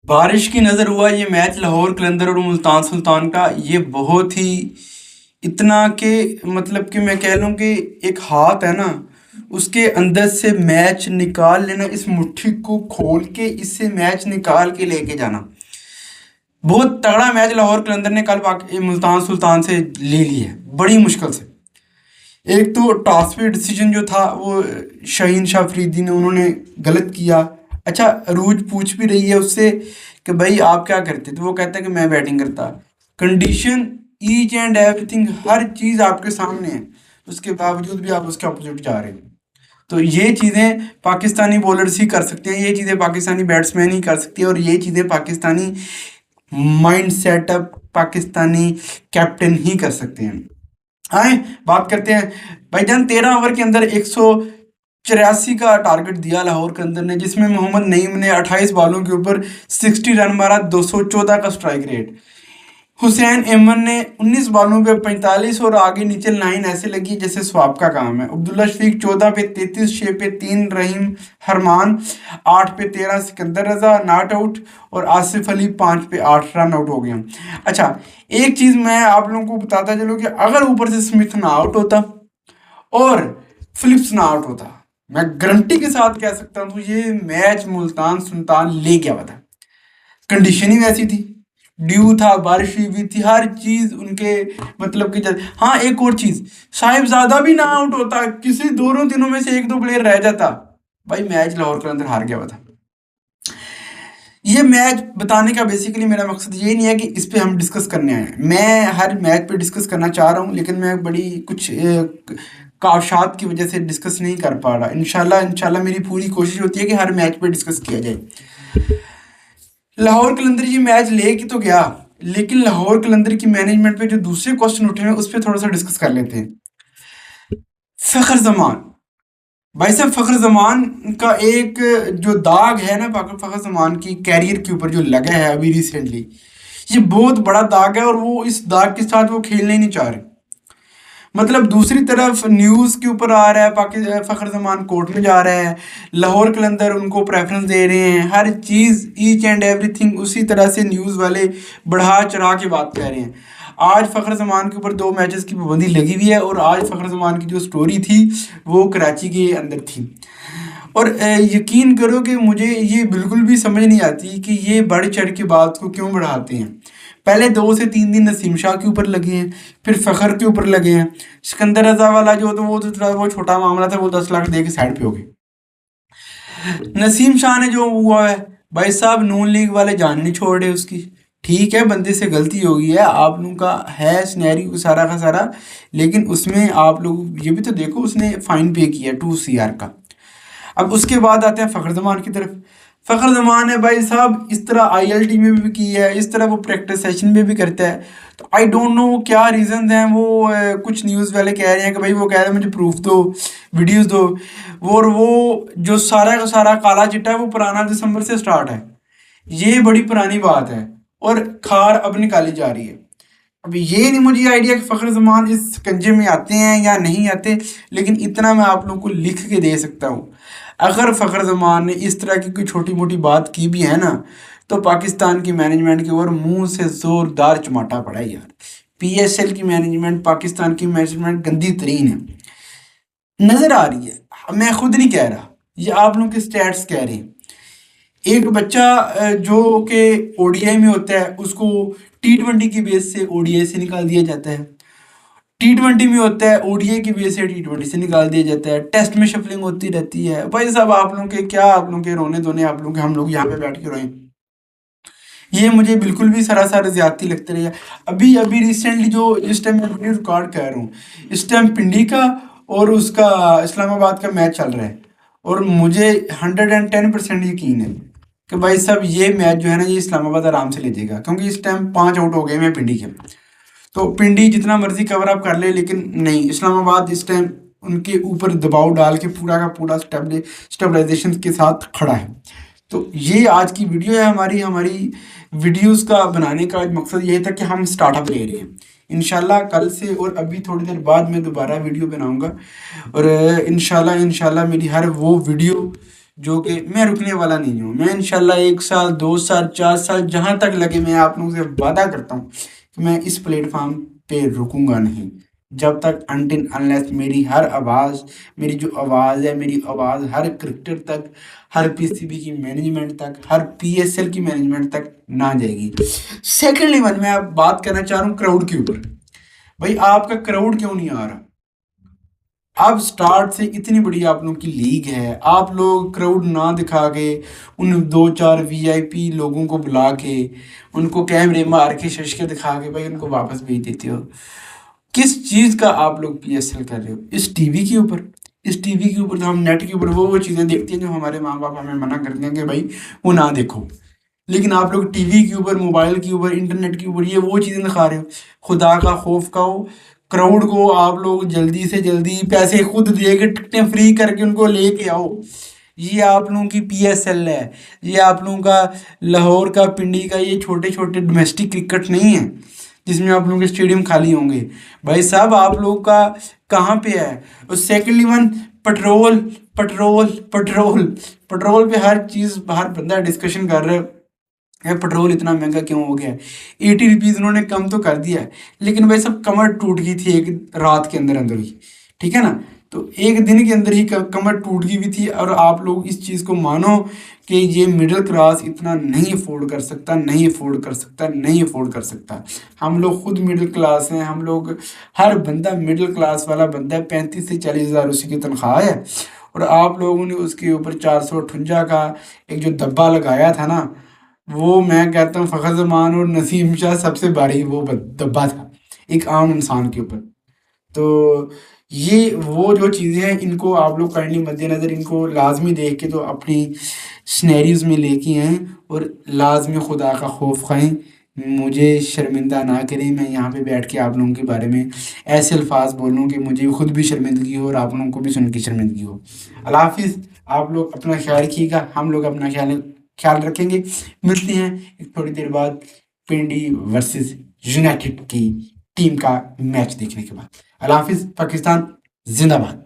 بارش کی نظر ہوا یہ میچ لاہور قلندر اور ملتان سلطان کا، یہ بہت ہی اتنا کہ مطلب کہ میں کہہ لوں کہ ایک ہاتھ ہے نا، اس کے اندر سے میچ نکال لینا، اس مٹھی کو کھول کے اس سے میچ نکال کے لے کے جانا. بہت تگڑا میچ لاہور قلندر نے کل ملتان سلطان سے لے لی ہے بڑی مشکل سے. ایک تو ٹاس پہ ڈیسیجن جو تھا وہ شاہین شاہ فریدی نے انہوں نے غلط کیا. اچھا عروج پوچھ بھی رہی ہے اس سے کہ بھائی آپ کیا کرتے، تو وہ کہتا ہے کہ میں بیٹنگ کرتا. Condition each and everything, ہر چیز آپ کے سامنے ہے، اس کے باوجود بھی آپ اس کے اپوزٹ جا رہے ہیں. تو یہ چیزیں پاکستانی بولرز ہی کر سکتے ہیں، یہ چیزیں پاکستانی بیٹسمین ہی کر سکتے ہیں، اور یہ چیزیں Pakistani mind set up Pakistani captain ہی کر سکتے ہیں. آئیں بات کرتے ہیں بھائی جان. 13 اوور کے اندر 184 کا ٹارگٹ دیا لاہور کے اندر نے، جس میں محمد نعیم نے 28 بالوں کے اوپر 60 رن مارا، 214 کا سٹرائک ریٹ. حسین ایمن نے 19 بالوں پہ 45 اور آگے نیچے لائن ایسے لگی جیسے سواب کا کام ہے. عبداللہ شفیق 14 پہ 33، 6 پہ 3 رحیم حرمان، 8 پہ 13 سکندر رضا ناٹ آؤٹ، اور آصف علی 5 پہ 8 رن آؤٹ ہو گیا. اچھا ایک چیز میں آپ لوگوں کو بتاتا چلوں کہ اگر اوپر سے سمتھ نہ آؤٹ ہوتا اور فلپس نہ آؤٹ ہوتا، میں گارنٹی کے ساتھ کہہ سکتا ہوں تو یہ میچ ملتان سلطان لے گیا ہوا تھا. کنڈیشن ہی ویسی تھی، ڈیو تھا، بارش ہوئی تھی، ہر چیز ان کے مطلب کہ ہاں ایک اور چیز، صاحبزادہ بھی نہ آؤٹ ہوتا، کسی دونوں دنوں میں سے ایک دو پلیئر رہ جاتا، بھائی میچ لاہور کے اندر ہار گیا ہوا تھا. یہ میچ بتانے کا بیسیکلی میرا مقصد یہ نہیں ہے کہ اس پہ ہم ڈسکس کرنے آئے ہیں، میں ہر میچ پہ ڈسکس کرنا چاہ رہا ہوں، لیکن میں بڑی کچھ کاوشات کی وجہ سے ڈسکس نہیں کر پا رہا. انشاءاللہ میری پوری کوشش ہوتی ہے کہ ہر میچ پہ ڈسکس کیا جائے. لاہور قلندر یہ میچ لے کے تو گیا، لیکن لاہور قلندر کی مینجمنٹ پہ جو دوسرے کوسچن اٹھے ہیں اس پہ تھوڑا سا ڈسکس کر لیتے ہیں. فخر زمان، بھائی صاحب فخر زمان کا ایک جو داغ ہے نا فخر زمان کی کیریئر کے اوپر جو لگا ہے ابھی ریسنٹلی، یہ بہت بڑا داغ ہے، اور وہ اس داغ کے ساتھ وہ کھیلنے نہیں چاہ رہے. مطلب دوسری طرف نیوز کے اوپر آ رہا ہے فخر زمان کورٹ میں جا رہا ہے، لاہور قلندر ان کو پریفرنس دے رہے ہیں، ہر چیز ایچ اینڈ ایوری تھنگ اسی طرح سے نیوز والے بڑھا چڑھا کے بات کہہ رہے ہیں. آج فخر زمان کے اوپر 2 میچز کی پابندی لگی ہوئی ہے، اور آج فخر زمان کی جو سٹوری تھی وہ کراچی کے اندر تھی. اور یقین کرو کہ مجھے یہ بالکل بھی سمجھ نہیں آتی کہ یہ بڑھ چڑھ کے بات کو کیوں بڑھاتے ہیں. پہلے 2 سے 3 دن نسیم شاہ کے اوپر لگے ہیں، پھر فخر کے اوپر لگے ہیں. سکندر رضا والا جو تو وہ چھوٹا معاملہ تھا، وہ 10 لاکھ دے کے سائڈ پہ ہو گئے. نسیم شاہ نے جو ہوا ہے بھائی صاحب، نون لیگ والے جان نہیں چھوڑ رہے اس کی. ٹھیک ہے بندے سے غلطی ہو گئی ہے، آپ لوگوں کا ہے سنیریو سارا کا سارا، لیکن اس میں آپ لوگ یہ بھی تو دیکھو اس نے فائن پے کیا 2 CR کا. اب اس کے بعد آتے ہیں فخر زمان کی طرف. فخر زمان ہے بھائی صاحب اس طرح ILT میں بھی کی ہے، اس طرح وہ پریکٹس سیشن میں بھی کرتا ہے. تو آئی ڈونٹ نو کیا ریزنز ہیں. وہ کچھ نیوز والے کہہ رہے ہیں کہ بھائی وہ کہہ رہے ہیں مجھے پروف دو، ویڈیوز دو. اور وہ جو سارا کا سارا کالا چٹا ہے وہ پرانا دسمبر سے سٹارٹ ہے، یہ بڑی پرانی بات ہے، اور کھار اب نکالی جا رہی ہے. اب یہ نہیں مجھے آئیڈیا کہ فخر زمان اس کنجے میں آتے ہیں یا نہیں آتے، لیکن اتنا میں آپ لوگوں کو لکھ کے دے سکتا ہوں، اگر فخر زمان نے اس طرح کی کوئی چھوٹی موٹی بات کی بھی ہے نا تو پاکستان کی مینجمنٹ کے اوپر منہ سے زوردار چماٹا پڑا ہے یار. PSL کی مینجمنٹ، پاکستان کی مینجمنٹ گندی ترین ہے، نظر آ رہی ہے. میں خود نہیں کہہ رہا، یہ آپ لوگوں کے سٹیٹس کہہ رہے ہیں. ایک بچہ جو کہ ODI میں ہوتا ہے اس کو T20 کی بیس سے ODI سے نکال دیا جاتا ہے، T20 میں ہوتا ہے ODI کی بیس سے T20 سے نکال دیا جاتا ہے، ٹیسٹ میں شفلنگ ہوتی رہتی ہے. بھائی صاحب آپ لوگوں کے کیا، آپ لوگوں کے رونے دھونے، آپ لوگوں کے ہم لوگ یہاں پہ بیٹھ کے روئیں، یہ مجھے بالکل بھی سراسر زیادتی لگتی رہی ہے. ابھی ریسنٹلی جو اس ٹائم میں ویڈیو ریکارڈ کر رہا ہوں، اس ٹائم پنڈی کا اور اس کا اسلام آباد کا میچ چل رہا ہے، اور مجھے 110% یقین ہے کہ بھائی صاحب یہ میچ جو ہے نا یہ اسلام آباد آرام سے لے جائے گا، کیونکہ اس ٹائم 5 آؤٹ ہو گئے میں پنڈی کے. تو پنڈی جتنا مرضی کور اپ کر لے، لیکن نہیں، اسلام آباد اس ٹائم ان کے اوپر دباؤ ڈال کے پورا کا پورا اسٹیبلائزیشن کے ساتھ کھڑا ہے. تو یہ آج کی ویڈیو ہے ہماری ویڈیوز کا بنانے کا مقصد یہ تھا کہ ہم سٹارٹ اپ لے رہے ہیں. انشاءاللہ کل سے اور ابھی تھوڑی دیر بعد میں دوبارہ ویڈیو بناؤں گا، اور انشاءاللہ میری ہر وہ ویڈیو جو کہ میں رکنے والا نہیں ہوں. میں انشاءاللہ 1 سال 2 سال 4 سال جہاں تک لگے میں آپ لوگوں سے وعدہ کرتا ہوں کہ میں اس پلیٹ فارم پہ رکوں گا نہیں جب تک انٹل انلیس میری ہر آواز، میری جو آواز ہے، میری آواز ہر کرکٹر تک، ہر پی سی بی کی مینجمنٹ تک، ہر پی ایس ایل کی مینجمنٹ تک نہ جائے گی. سیکنڈلی ون میں آپ بات کرنا چاہ رہا ہوں کراؤڈ کے اوپر. بھائی آپ کا کراؤڈ کیوں نہیں آ رہا؟ اب سٹارٹ سے اتنی بڑی آپ لوگوں کی لیگ ہے، آپ لوگ کراؤڈ نہ دکھا کے ان 2 4 وی آئی پی لوگوں کو بلا کے ان کو کیمرے مار کے ششکے دکھا کے بھائی ان کو واپس بھیج دیتے ہو. کس چیز کا آپ لوگ پی ایس ایل کر رہے ہو؟ اس ٹی وی کے اوپر. اس ٹی وی کے اوپر تو ہم نیٹ کے اوپر وہ چیزیں دیکھتے ہیں جو ہمارے ماں باپ ہمیں منع کرتے ہیں کہ بھائی وہ نہ دیکھو، لیکن آپ لوگ ٹی وی کے اوپر، موبائل کے اوپر، انٹرنیٹ کے اوپر یہ وہ چیزیں دکھا رہے ہو. خدا کا خوف کھاؤ. کراؤڈ کو آپ لوگ جلدی سے جلدی پیسے خود دے کے ٹکٹیں فری کر کے ان کو لے کے آؤ. یہ آپ لوگوں کی پی ایس ایل ہے، یہ آپ لوگوں کا لاہور کا، پنڈی کا یہ چھوٹے چھوٹے ڈومیسٹک کرکٹ نہیں ہے جس میں آپ لوگوں کے اسٹیڈیم خالی ہوں گے. بھائی صاحب آپ لوگوں کا کہاں پہ ہے؟ اور secondly one, petrol petrol petrol petrol پہ ہر چیز ہر بندہ ڈسکشن کر رہا ہے پٹرول اتنا مہنگا کیوں ہو گیا ہے. 80 روپیز انہوں نے کم تو کر دیا ہے، لیکن بھائی سب کمر ٹوٹ گئی تھی ایک رات کے اندر ہی، ٹھیک ہے نا. تو ایک دن کے اندر ہی کمر ٹوٹ گئی بھی تھی. اور آپ لوگ اس چیز کو مانو کہ یہ مڈل کلاس اتنا نہیں افورڈ کر سکتا، نہیں افورڈ کر سکتا، نہیں افورڈ کر سکتا. ہم لوگ خود مڈل کلاس ہیں، ہم لوگ ہر بندہ مڈل کلاس والا بندہ ہے. 35 سے 40 ہزار اسی کی تنخواہ ہے، اور آپ لوگوں نے اس کے اوپر 458 کا ایک جو دبا لگایا تھا نا، وہ میں کہتا ہوں فخر زمان اور نسیم شاہ سب سے بڑی وہ دبا تھا ایک عام انسان کے اوپر. تو یہ وہ جو چیزیں ہیں ان کو آپ لوگ کرنی مد نظر ان کو لازمی دیکھ کے تو اپنی سنیریوز میں لے کے آئیں اور لازمی خدا کا خوف کھائیں. مجھے شرمندہ نہ کریں. میں یہاں پہ بیٹھ کے آپ لوگوں کے بارے میں ایسے الفاظ بولوں کہ مجھے خود بھی شرمندگی ہو اور آپ لوگوں کو بھی سن کے شرمندگی ہو. اللہ حافظ. آپ لوگ اپنا خیال رکھیے گا، ہم لوگ اپنا خیال رکھیں گے. ملتے ہیں ایک تھوڑی دیر بعد پنڈی ورسز یونائٹڈ کی ٹیم کا میچ دیکھنے کے بعد. اللہ حافظ. پاکستان زندہ باد.